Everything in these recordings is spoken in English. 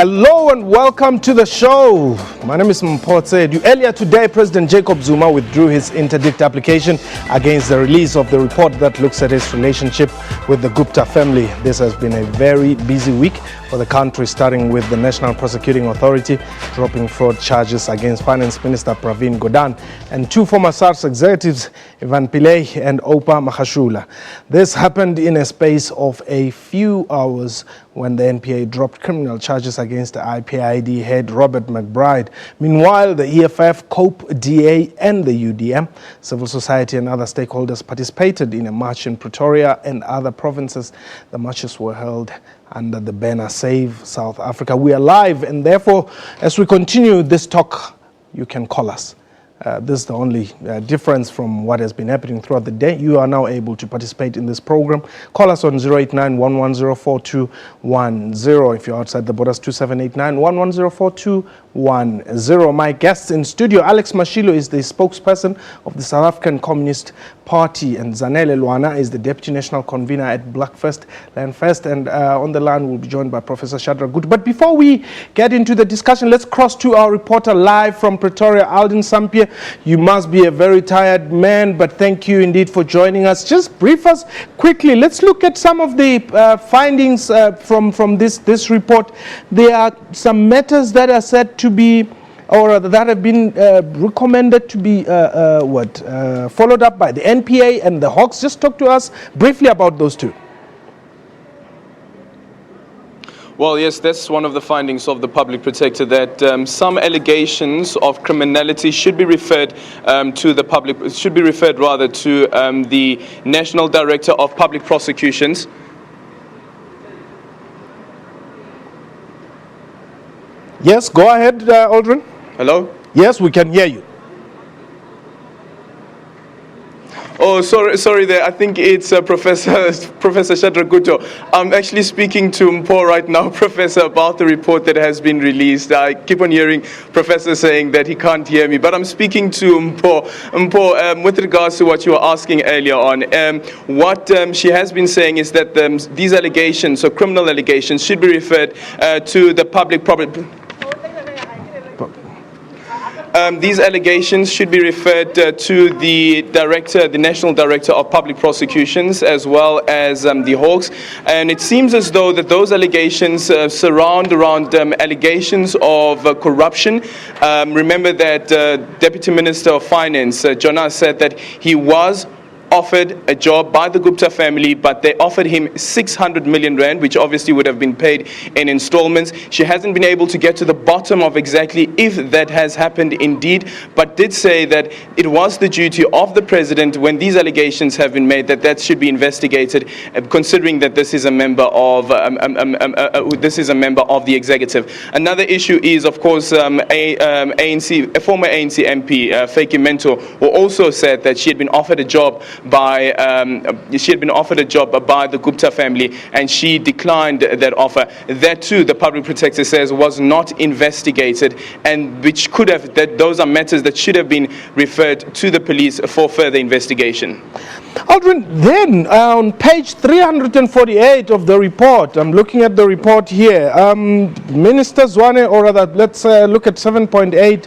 Hello and welcome to the show. My name is Mpotse. Earlier today, President Jacob Zuma withdrew his interdict application against the release of the report that looks at his relationship with the Gupta family. This has been a very busy week for the country, starting with the National Prosecuting Authority dropping fraud charges against Finance Minister Pravin Gordhan and two former SARS executives, Pillay and Oupa Magashula. This happened in a space of a few hours when the NPA dropped criminal charges against the IPID Head Robert McBride. Meanwhile, the EFF, COPE, DA and the UDM, civil society and other stakeholders participated in a march in Pretoria and other provinces. The marches were held under the banner Save South Africa. We are live, and therefore, as we continue this talk, you can call us. This is the only difference from what has been happening throughout the day. You are now able to participate in this program. Call us on 089-110-4210. If you're outside the borders, 2789-110-4210. My guest in studio, Alex Mashilo, is the spokesperson of the South African Communist Party, and Zanele Luana is the Deputy National Convener at Blackfest Landfest. And on the line, we'll be joined by Professor Gupta. But before we get into the discussion, let's cross to our reporter live from Pretoria, Alden Sampier. You must be a very tired man, but thank you indeed for joining us. Just brief us quickly. Let's look at some of the findings from this report. There are some matters that are said to be, or that have been recommended to be followed up by the NPA and the Hawks. Just talk to us briefly about those two. Well, yes, that's one of the findings of the public protector, that some allegations of criminality should be referred to the public, should be referred rather to the National Director of Public Prosecutions. Yes, go ahead, Aldrin. Hello? Yes, we can hear you. Oh, sorry there. I think it's Professor Gupta. I'm actually speaking to Mpo right now, Professor, about the report that has been released. I keep on hearing Professor saying that he can't hear me, but I'm speaking to Mpo. Mpo, with regards to what you were asking earlier on, what she has been saying is that these allegations, so criminal allegations, should be referred to the public property. These allegations should be referred to the director, the National Director of Public Prosecutions, as well as the Hawks. And it seems as though that those allegations surround around allegations of corruption. Remember that Deputy Minister of Finance, Jonas, said that he was offered a job by the Gupta family, but they offered him 600 million rand, which obviously would have been paid in installments. She hasn't been able to get to the bottom of exactly if that has happened indeed, but did say that it was the duty of the president, when these allegations have been made, that should be investigated, considering that this is a member of the executive. Another issue is, of course, a former ANC MP, Feki Mento, who also said that she had been offered a job by the Gupta family, and she declined that offer. That too, the public protector says, was not investigated, and which could have, that those are matters that should have been referred to the police for further investigation. Aldrin, then on page 348 of the report, I'm looking at the report here, Minister Zwane, or rather, let's look at 7.8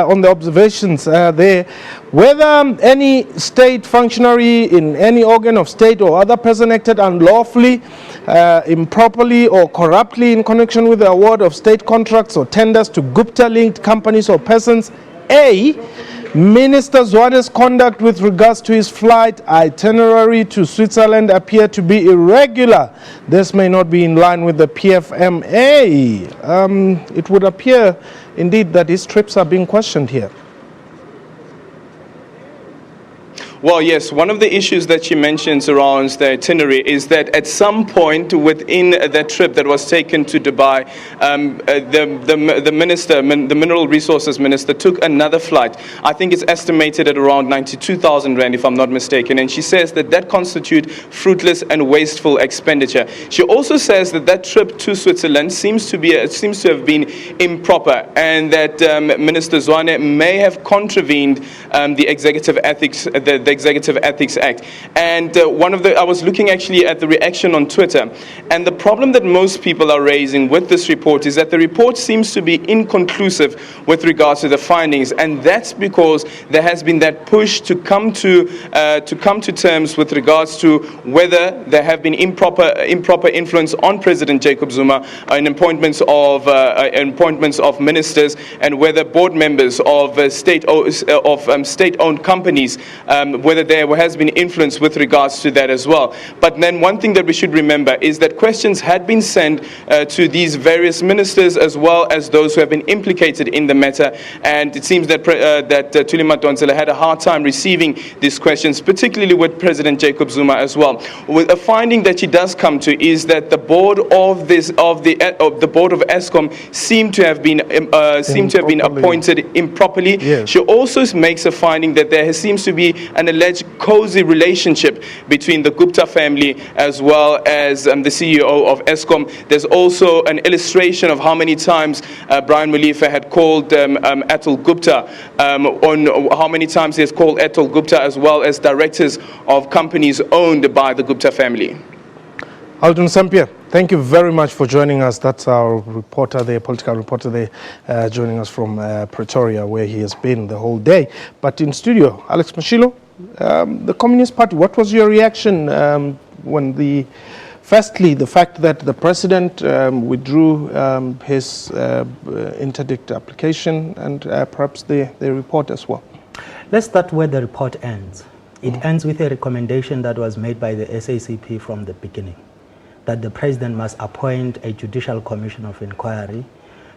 on the observations there. Whether any state functionary in any organ of state or other person acted unlawfully, improperly or corruptly in connection with the award of state contracts or tenders to Gupta-linked companies or persons. A, Minister Zwane's conduct with regards to his flight itinerary to Switzerland appear to be irregular. This may not be in line with the PFMA. It would appear indeed that his trips are being questioned here. Well, yes, one of the issues that she mentions around the itinerary is that at some point within that trip that was taken to Dubai, the minister, the Mineral Resources Minister, took another flight. I think it's estimated at around 92,000 rand, if I'm not mistaken. And she says that that constitutes fruitless and wasteful expenditure. She also says that that trip to Switzerland seems to have been improper, and that Minister Zwane may have contravened the executive ethics, the Executive Ethics Act. And I was looking actually at the reaction on Twitter, and the problem that most people are raising with this report is that the report seems to be inconclusive with regards to the findings, and that's because there has been that push to come to terms with regards to whether there have been improper influence on President Jacob Zuma in appointments of ministers, and whether board members of state-owned companies, whether there has been influence with regards to that as well. But then one thing that we should remember is that questions had been sent to these various ministers as well as those who have been implicated in the matter, and it seems that Thuli Madonsela had a hard time receiving these questions, particularly with President Jacob Zuma as well. With a finding that she does come to is that the board of the board of Eskom seem to have been appointed improperly. Yes. She also makes a finding that there seems to be an alleged cozy relationship between the Gupta family as well as the CEO of Eskom. There's also an illustration of how many times Brian Molefe had called Atul Gupta, on how many times he has called Atul Gupta as well as directors of companies owned by the Gupta family. Alton Sampier, thank you very much for joining us. That's our reporter there, political reporter there, joining us from Pretoria, where he has been the whole day. But in studio, Alex Mashilo, the Communist Party, what was your reaction when firstly, the fact that the president withdrew his interdict application and perhaps the report as well? Let's start where the report ends. It ends with a recommendation that was made by the SACP from the beginning, that the president must appoint a judicial commission of inquiry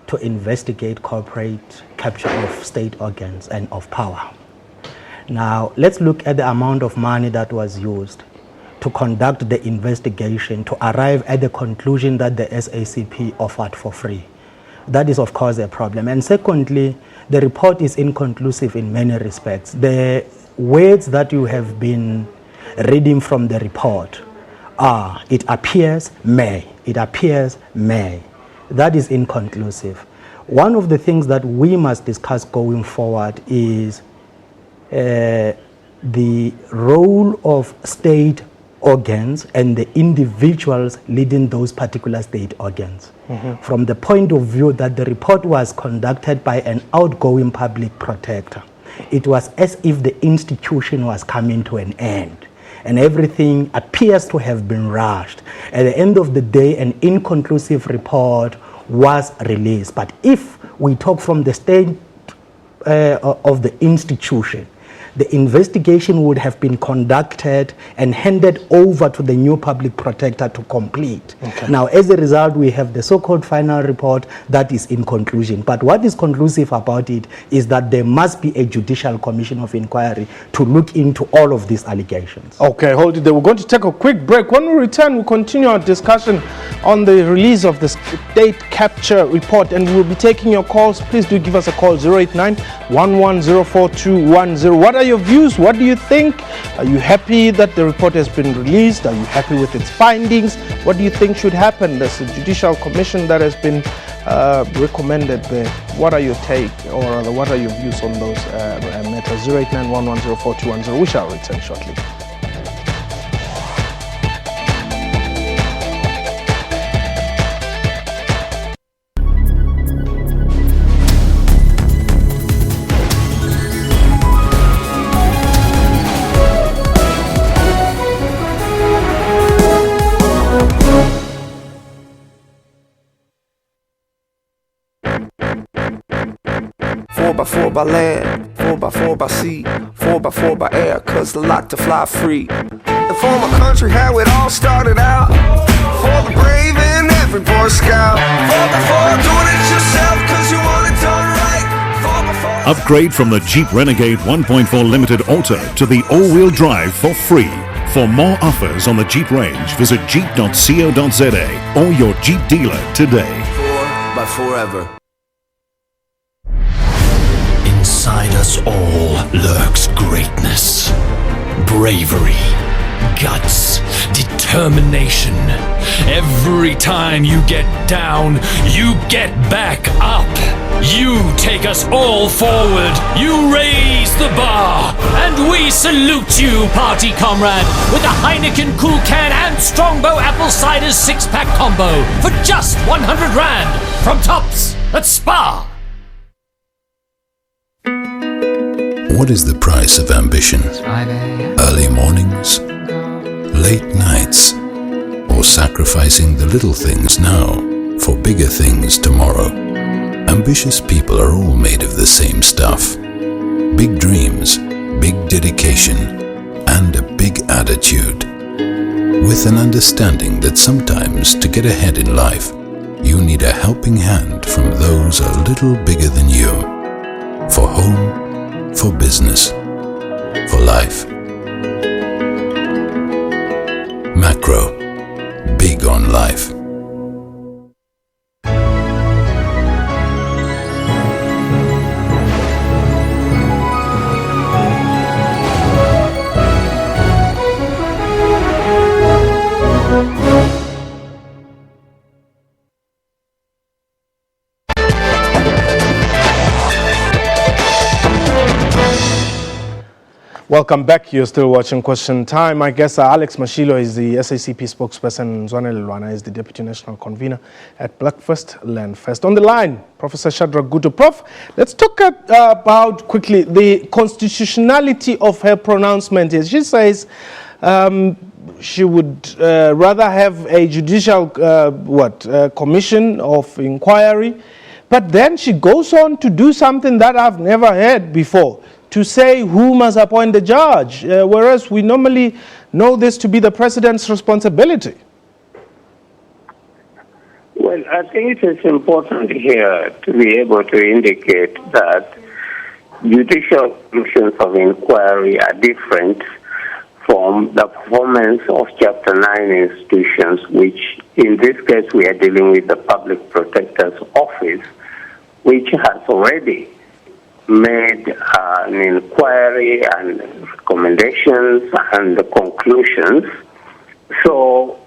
to investigate corporate capture of state organs and of power. Now, let's look at the amount of money that was used to conduct the investigation to arrive at the conclusion that the SACP offered for free. That is, of course, a problem. And secondly, the report is inconclusive in many respects. The words that you have been reading from the report are, it appears may. That is inconclusive. One of the things that we must discuss going forward is the role of state organs and the individuals leading those particular state organs. From the point of view that the report was conducted by an outgoing public protector, it was as if the institution was coming to an end and everything appears to have been rushed. At the end of the day, an inconclusive report was released. But if we talk from the state of the institution, the investigation would have been conducted and handed over to the new public protector to complete. Okay. Now, as a result, we have the so-called final report that is in conclusion. But what is conclusive about it is that there must be a judicial commission of inquiry to look into all of these allegations. Okay, hold it there. We're going to take a quick break. When we return, we'll continue our discussion on the release of the state capture report, and we'll be taking your calls. Please do give us a call, 089-1104-210. What are your views? What do you think? Are you happy that the report has been released? Are you happy with its findings? What do you think should happen? There's a judicial commission that has been recommended there. What are your take, or rather, what are your views on those matters? 089-1104-210. We shall return shortly. Four by land, 4x4 by sea, 4x4 by air, cause the lot to fly free. And for my country, how it all started out, for the brave and every Boy Scout. 4x4, doing it yourself cause you want it done right. 4x4. Upgrade from the Jeep Renegade 1.4 Limited Auto to the all-wheel drive for free. For more offers on the Jeep range, visit jeep.co.za or your Jeep dealer today. 4 by forever. Inside us all lurks greatness, bravery, guts, determination. Every time you get down, you get back up. You take us all forward. You raise the bar. And we salute you, party comrade, with a Heineken Cool Can and Strongbow Apple Cider 6-pack combo for just 100 Rand from Tops at Spa. What is the price of ambition? Early mornings? Late nights? Or sacrificing the little things now for bigger things tomorrow? Ambitious people are all made of the same stuff. Big dreams, big dedication, and a big attitude. With an understanding that sometimes to get ahead in life, you need a helping hand from those a little bigger than you. For home, for business, for life. Macro, big on life. Welcome back. You're still watching Question Time. My guest, Alex Mashilo, is the SACP spokesperson. Zwane Lilwana is the deputy national convener at Blackfirst Landfest. On the line, Professor Shadrack Gutu. Prof, let's talk about quickly the constitutionality of her pronouncement. She says she would rather have a judicial commission of inquiry, but then she goes on to do something that I've never heard before, to say who must appoint the judge, whereas we normally know this to be the president's responsibility. Well, I think it is important here to be able to indicate that judicial commissions of inquiry are different from the performance of Chapter 9 institutions, which in this case we are dealing with the Public Protector's Office, which has already made an inquiry and recommendations and conclusions. So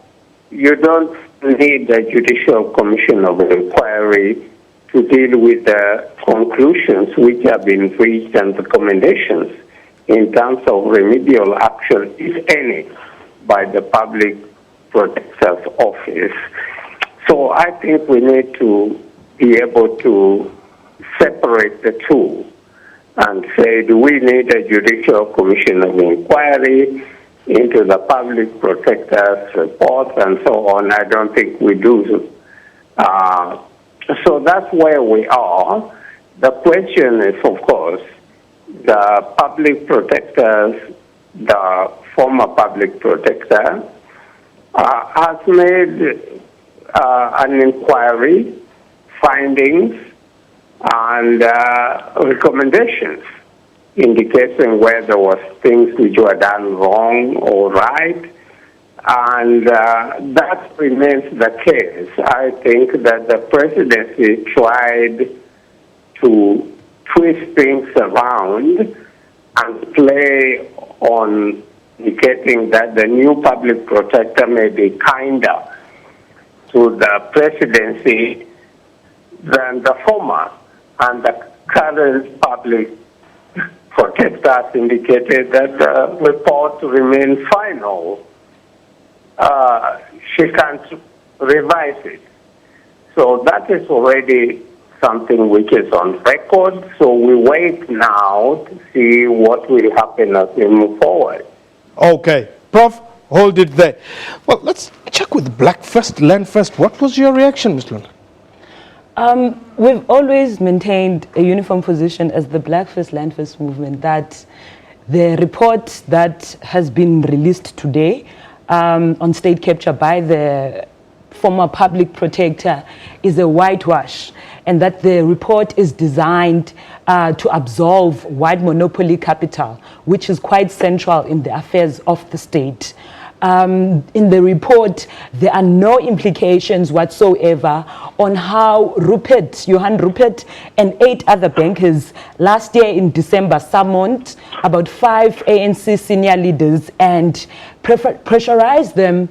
you don't need a judicial commission of inquiry to deal with the conclusions which have been reached and recommendations in terms of remedial action, if any, by the Public Protector's Office. So I think we need to be able to separate the two and say, do we need a judicial commission of inquiry into the public protector's report and so on? I don't think we do. So that's where we are. The question is, of course, the public protectors, the former public protector, has made an inquiry, findings, and recommendations indicating where there was things which were done wrong or right, and that remains the case. I think that the presidency tried to twist things around and play on indicating that the new public protector may be kinder to the presidency than the former. And the current public protector indicated that the report remains final. She can't revise it. So that is already something which is on record. So we wait now to see what will happen as we move forward. Okay. Prof, hold it there. Well, let's check with Blackfirst Landfest. What was your reaction, Ms. Lunda? We've always maintained a uniform position as the Blackfirst Landfirst movement that the report that has been released today on state capture by the former public protector is a whitewash, and that the report is designed to absolve wide monopoly capital, which is quite central in the affairs of the state. in the report, there are no implications whatsoever on how Johan Rupert and 8 other bankers last year in December summoned about 5 ANC senior leaders and pressurized them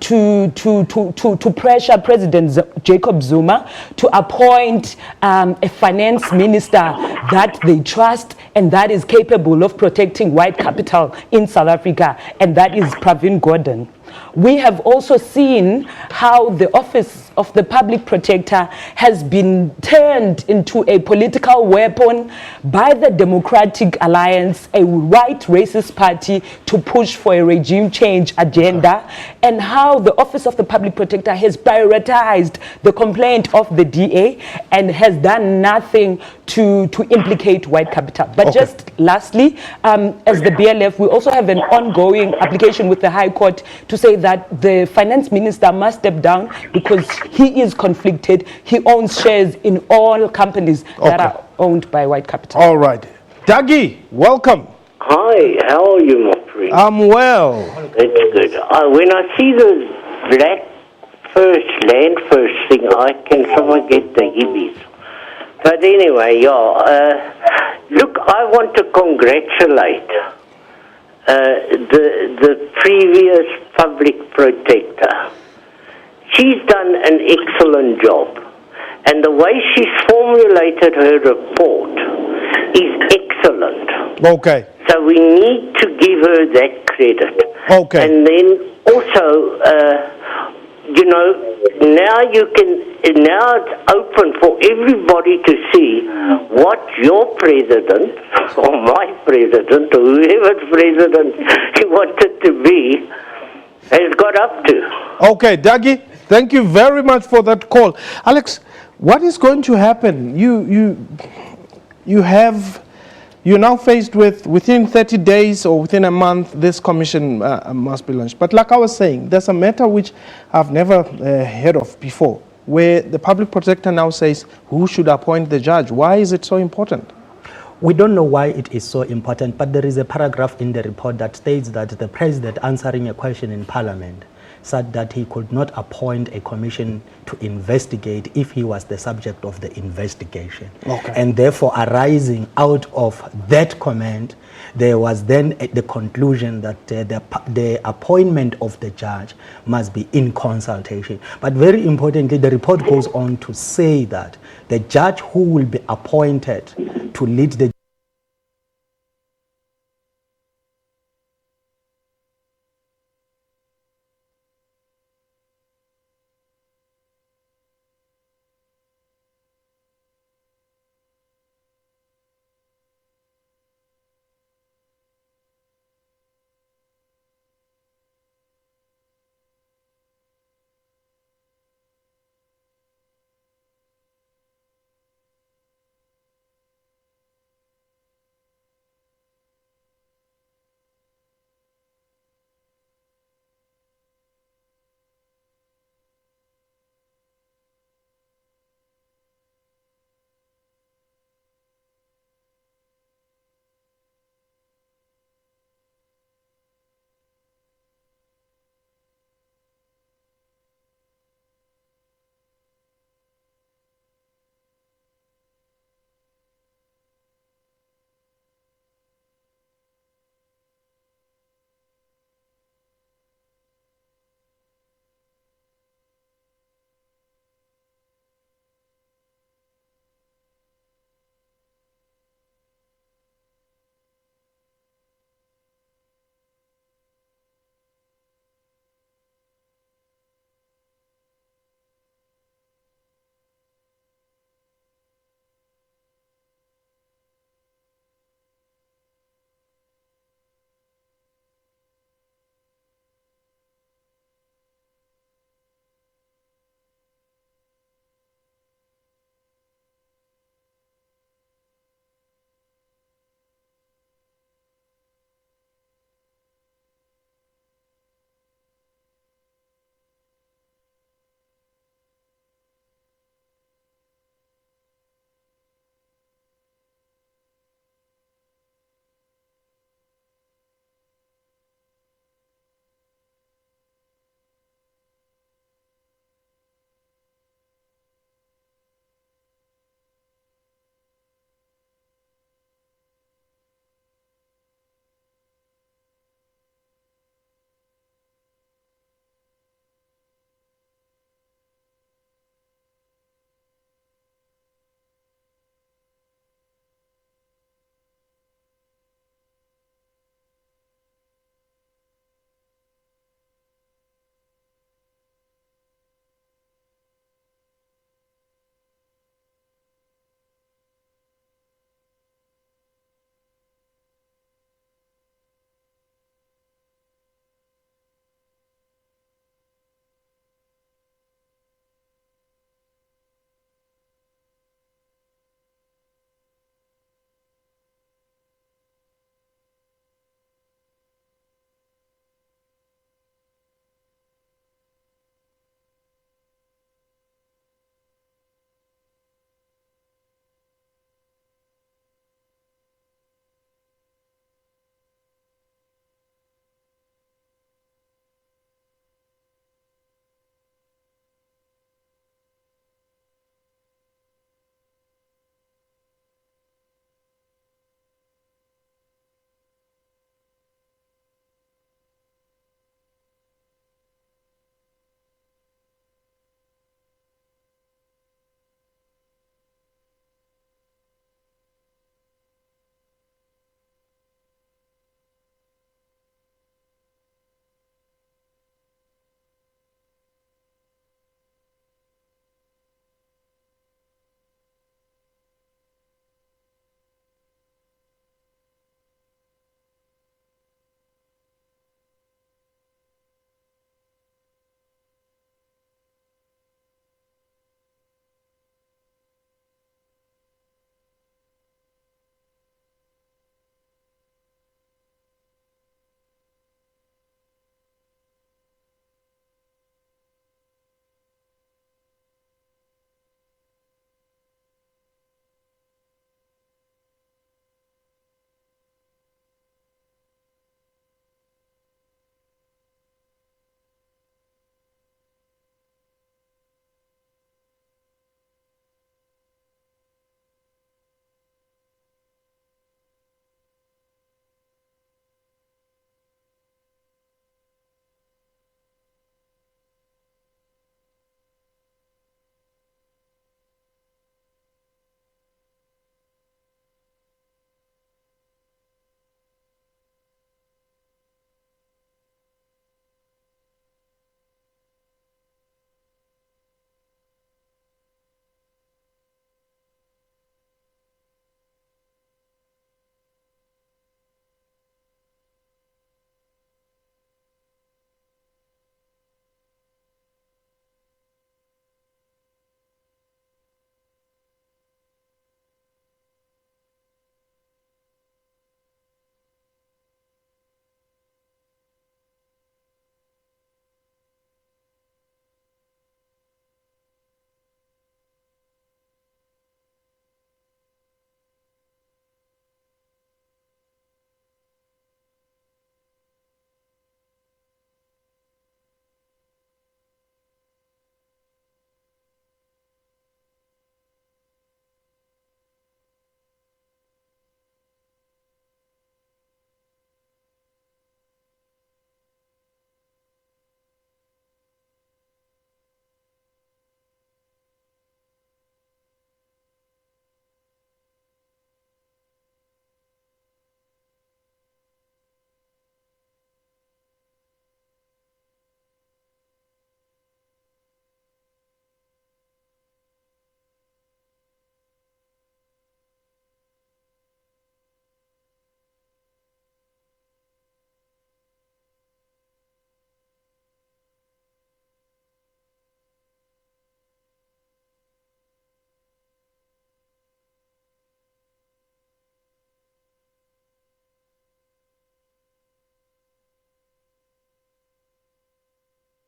to pressure President Jacob Zuma to appoint a finance minister that they trust and that is capable of protecting white capital in South Africa, and that is Pravin Gordhan. We have also seen how the Office of the Public Protector has been turned into a political weapon by the Democratic Alliance, a white racist party, to push for a regime change agenda, and how the Office of the Public Protector has prioritized the complaint of the DA and has done nothing to implicate white capital. But just lastly, as the BLF, we also have an ongoing application with the High Court to say that the finance minister must step down because he is conflicted. He owns shares in all companies that are owned by white capital. All right. Dagi, welcome. Hi, how are you, my friend? I'm well. That's good. When I see the land first thing, I can somehow get the hibbies. But anyway, look, I want to congratulate the previous public protector. She's done an excellent job. And the way she's formulated her report is excellent. Okay. So we need to give her that credit. Okay. And then also, now it's open for everybody to see what your president, or my president, or whoever's president he wanted to be, has got up to. Okay, Dagi, thank you very much for that call. Alex, what is going to happen? You're now faced with, within 30 days or within a month, this commission must be launched. But like I was saying, there's a matter which I've never heard of before, where the public protector now says who should appoint the judge. Why is it so important? We don't know why it is so important, but there is a paragraph in the report that states that the president, answering a question in parliament, said that he could not appoint a commission to investigate if he was the subject of the investigation. Okay. And therefore, arising out of that comment, there was then the conclusion that the appointment of the judge must be in consultation. But very importantly, the report goes on to say that the judge who will be appointed to lead the